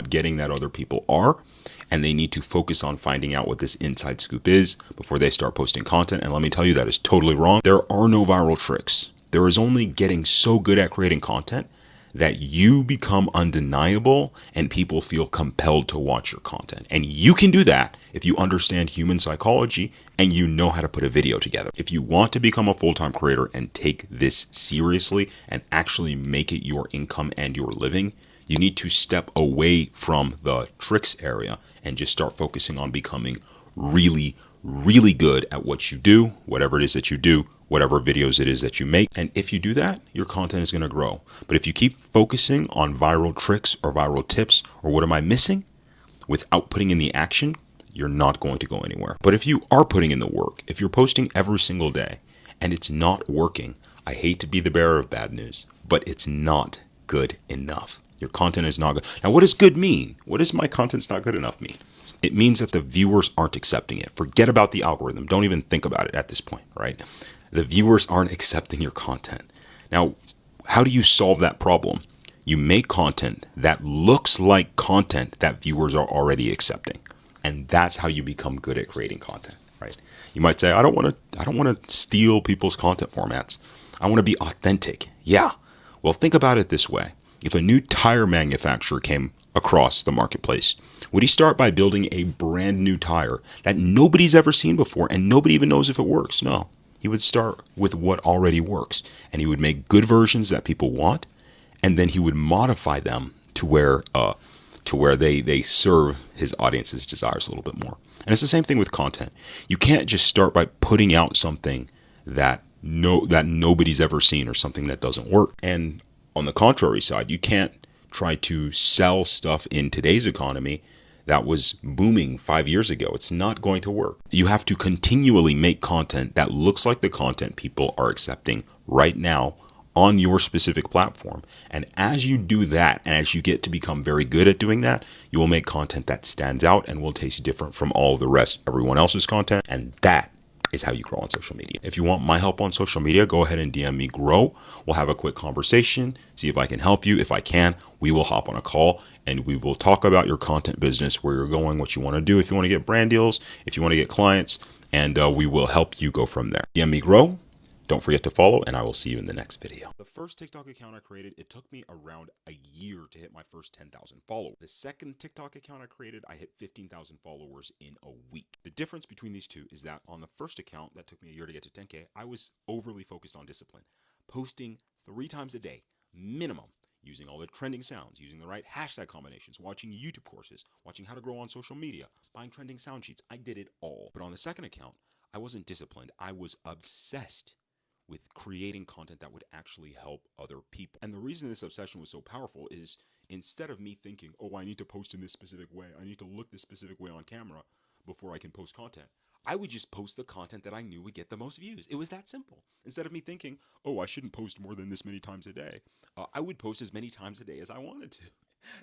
not getting that other people are, and they need to focus on finding out what this inside scoop is before they start posting content. And let me tell you, that is totally wrong. There are no viral tricks. There is only getting so good at creating content that you become undeniable and people feel compelled to watch your content. And you can do that if you understand human psychology and you know how to put a video together. If you want to become a full-time creator and take this seriously and actually make it your income and your living, you need to step away from the tricks area and just start focusing on becoming really, really good at what you do, whatever it is that you do, whatever videos it is that you make. And if you do that, your content is going to grow. But if you keep focusing on viral tricks or viral tips or what am I missing without putting in the action, you're not going to go anywhere. But if you are putting in the work, if you're posting every single day and it's not working, I hate to be the bearer of bad news, but it's not good enough. Your content is not good. Now, what does good mean? What does my content's not good enough mean? It means that the viewers aren't accepting it. Forget about the algorithm. Don't even think about it at this point, right? The viewers aren't accepting your content. Now, how do you solve that problem? You make content that looks like content that viewers are already accepting. And that's how you become good at creating content, right? You might say, I don't want to steal people's content formats. I want to be authentic. Yeah. Well, think about it this way. If a new tire manufacturer came across the marketplace, would he start by building a brand new tire that nobody's ever seen before and nobody even knows if it works? No. He would start with what already works, and he would make good versions that people want, and then he would modify them to where they serve his audience's desires a little bit more. And it's the same thing with content. You can't just start by putting out something that nobody's ever seen or something that doesn't work. And on the contrary side, you can't try to sell stuff in today's economy that was booming 5 years ago. It's not going to work. You have to continually make content that looks like the content people are accepting right now on your specific platform. And as you do that, and as you get to become very good at doing that, you will make content that stands out and will taste different from all the rest, everyone else's content. And that is how you grow on social media. If you want my help on social media, go ahead and DM me Grow. We'll have a quick conversation, see if I can help you. If I can, we will hop on a call and we will talk about your content business, where you're going, what you want to do, if you want to get brand deals, if you want to get clients, and we will help you go from there. DM me Grow. Don't forget to follow, and I will see you in the next video. The first TikTok account I created, it took me around a year to hit my first 10,000 followers. The second TikTok account I created, I hit 15,000 followers in a week. The difference between these two is that on the first account that took me a year to get to 10K, I was overly focused on discipline, posting 3 times a day, minimum, using all the trending sounds, using the right hashtag combinations, watching YouTube courses, watching how to grow on social media, buying trending sound sheets. I did it all. But on the second account, I wasn't disciplined. I was obsessed with creating content that would actually help other people. And the reason this obsession was so powerful is, instead of me thinking, oh, I need to post in this specific way, I need to look this specific way on camera before I can post content, I would just post the content that I knew would get the most views. It was that simple. Instead of me thinking, oh, I shouldn't post more than this many times a day, I would post as many times a day as I wanted to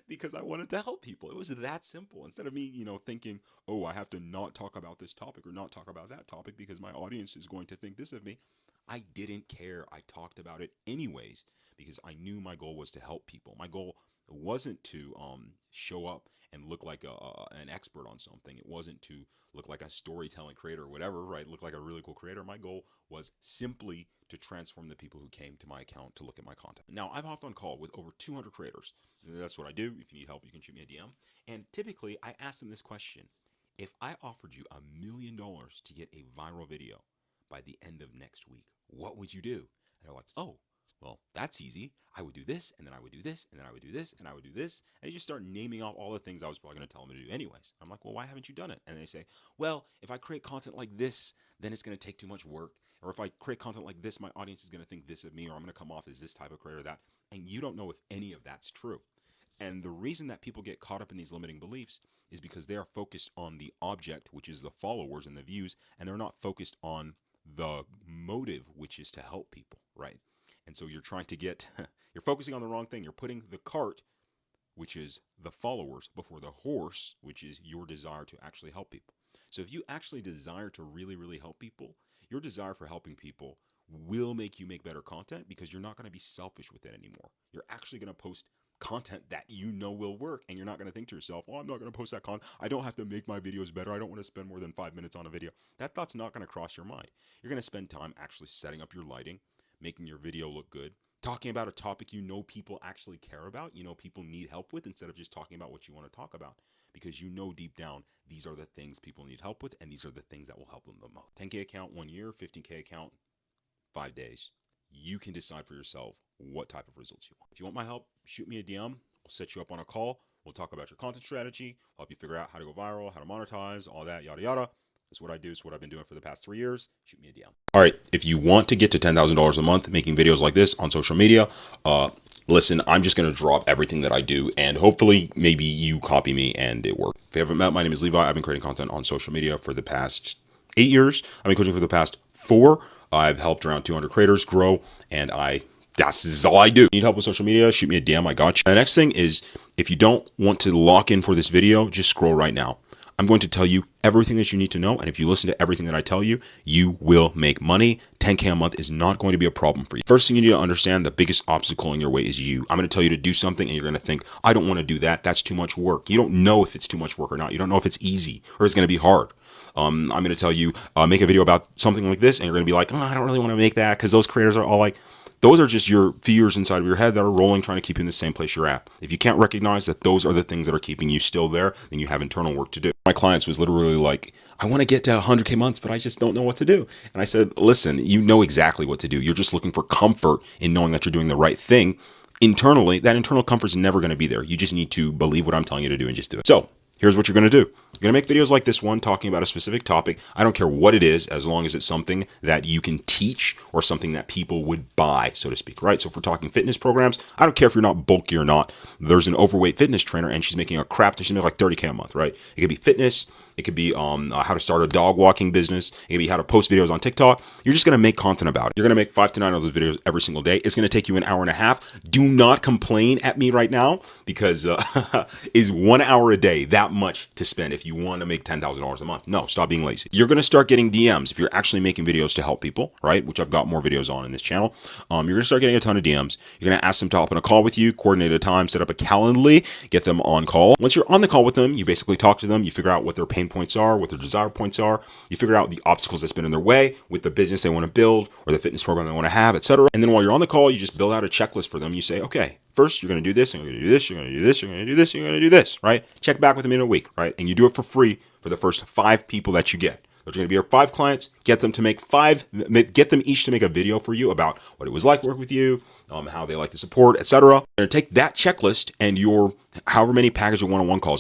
because I wanted to help people. It was that simple. Instead of me, thinking, oh, I have to not talk about this topic or not talk about that topic because my audience is going to think this of me, I didn't care. I talked about it anyways because I knew my goal was to help people. My goal wasn't to show up and look like an expert on something. It wasn't to look like a storytelling creator or whatever, right? Look like a really cool creator. My goal was simply to transform the people who came to my account to look at my content. Now, I've hopped on call with over 200 creators. That's what I do. If you need help, you can shoot me a DM. And typically, I ask them this question. If I offered you $1 million to get a viral video by the end of next week, what would you do? And they're like, oh, well, that's easy. I would do this, and then I would do this, and then I would do this, and I would do this. And they just start naming off all the things I was probably going to tell them to do anyways. I'm like, well, why haven't you done it? And they say, well, if I create content like this, then it's going to take too much work. Or if I create content like this, my audience is going to think this of me, or I'm going to come off as this type of creator or that. And you don't know if any of that's true. And the reason that people get caught up in these limiting beliefs is because they are focused on the object, which is the followers and the views, and they're not focused on the motive, which is to help people, right? And so you're trying to you're focusing on the wrong thing. You're putting the cart, which is the followers, before the horse, which is your desire to actually help people. So if you actually desire to really, really help people, your desire for helping people will make you make better content because you're not going to be selfish with it anymore. You're actually going to post content that you know will work, and you're not going to think to yourself, oh, I'm not going to post that content. I don't have to make my videos better. I don't want to spend more than 5 minutes on a video. That thought's not going to cross your mind. You're going to spend time actually setting up your lighting, making your video look good, talking about a topic you know people actually care about, you know people need help with, instead of just talking about what you want to talk about, because you know deep down these are the things people need help with, and these are the things that will help them the most. 10K account 1 year, 15K account 5 days. You can decide for yourself what type of results you want. If you want my help, shoot me a DM. We'll set you up on a call. We'll talk about your content strategy, help you figure out how to go viral, how to monetize, all that, yada, yada. That's what I do. It's what I've been doing for the past 3 years. Shoot me a DM. All right. If you want to get to $10,000 a month making videos like this on social media, listen, I'm just going to drop everything that I do, and hopefully maybe you copy me and it works. If you haven't met, my name is Levi. I've been creating content on social media for the past 8 years. I've been coaching for the past 4. I've helped around 200 creators grow, and that's all I do. Need help with social media? Shoot me a DM. I got you. The next thing is, if you don't want to lock in for this video, just scroll right now. I'm going to tell you everything that you need to know, and if you listen to everything that I tell you, you will make money. 10K a month is not going to be a problem for you. First thing you need to understand, the biggest obstacle in your way is you. I'm going to tell you to do something, and you're going to think, I don't want to do that. That's too much work. You don't know if it's too much work or not. You don't know if it's easy or it's going to be hard. I'm going to tell you, make a video about something like this, and you're going to be like, oh, I don't really want to make that, because those creators are all like, those are just your fears inside of your head that are rolling, trying to keep you in the same place you're at. If you can't recognize that those are the things that are keeping you still there, then you have internal work to do. My clients was literally like, I want to get to 100K months, but I just don't know what to do. And I said, listen, you know exactly what to do. You're just looking for comfort in knowing that you're doing the right thing. Internally, that internal comfort is never going to be there. You just need to believe what I'm telling you to do and just do it. So here's what you're going to do. You're going to make videos like this one talking about a specific topic. I don't care what it is, as long as it's something that you can teach or something that people would buy, so to speak, right? So if we're talking fitness programs, I don't care if you're not bulky or not. There's an overweight fitness trainer, and she's making a crap, she's making like 30K a month, right? It could be fitness. It could be how to start a dog walking business. It could be how to post videos on TikTok. You're just going to make content about it. You're going to make 5 to 9 of those videos every single day. It's going to take you an hour and a half. Do not complain at me right now, because is 1 hour a day that much to spend if you want to make $10,000 a month? No, stop being lazy. You're going to start getting DMs if you're actually making videos to help people, right? Which I've got more videos on in this channel. You're going to start getting a ton of DMs. You're going to ask them to hop on a call with you, coordinate a time, set up a Calendly, get them on call. Once you're on the call with them, you basically talk to them. You figure out what their pain points are, what their desire points are. You figure out the obstacles that's been in their way with the business they want to build or the fitness program they want to have, etc. And then while you're on the call, you just build out a checklist for them. You say, okay, first, you're going to do this, and you're going to do this, you're going to do this, you're going to do this, you're going to do this, right? Check back with them in a week, right? And you do it for free for the first 5 people that you get. Those are going to be your 5 clients. Get them each to make a video for you about what it was like working with you, how they like the support, etc. You're going to take that checklist and your however many package of one-on-one calls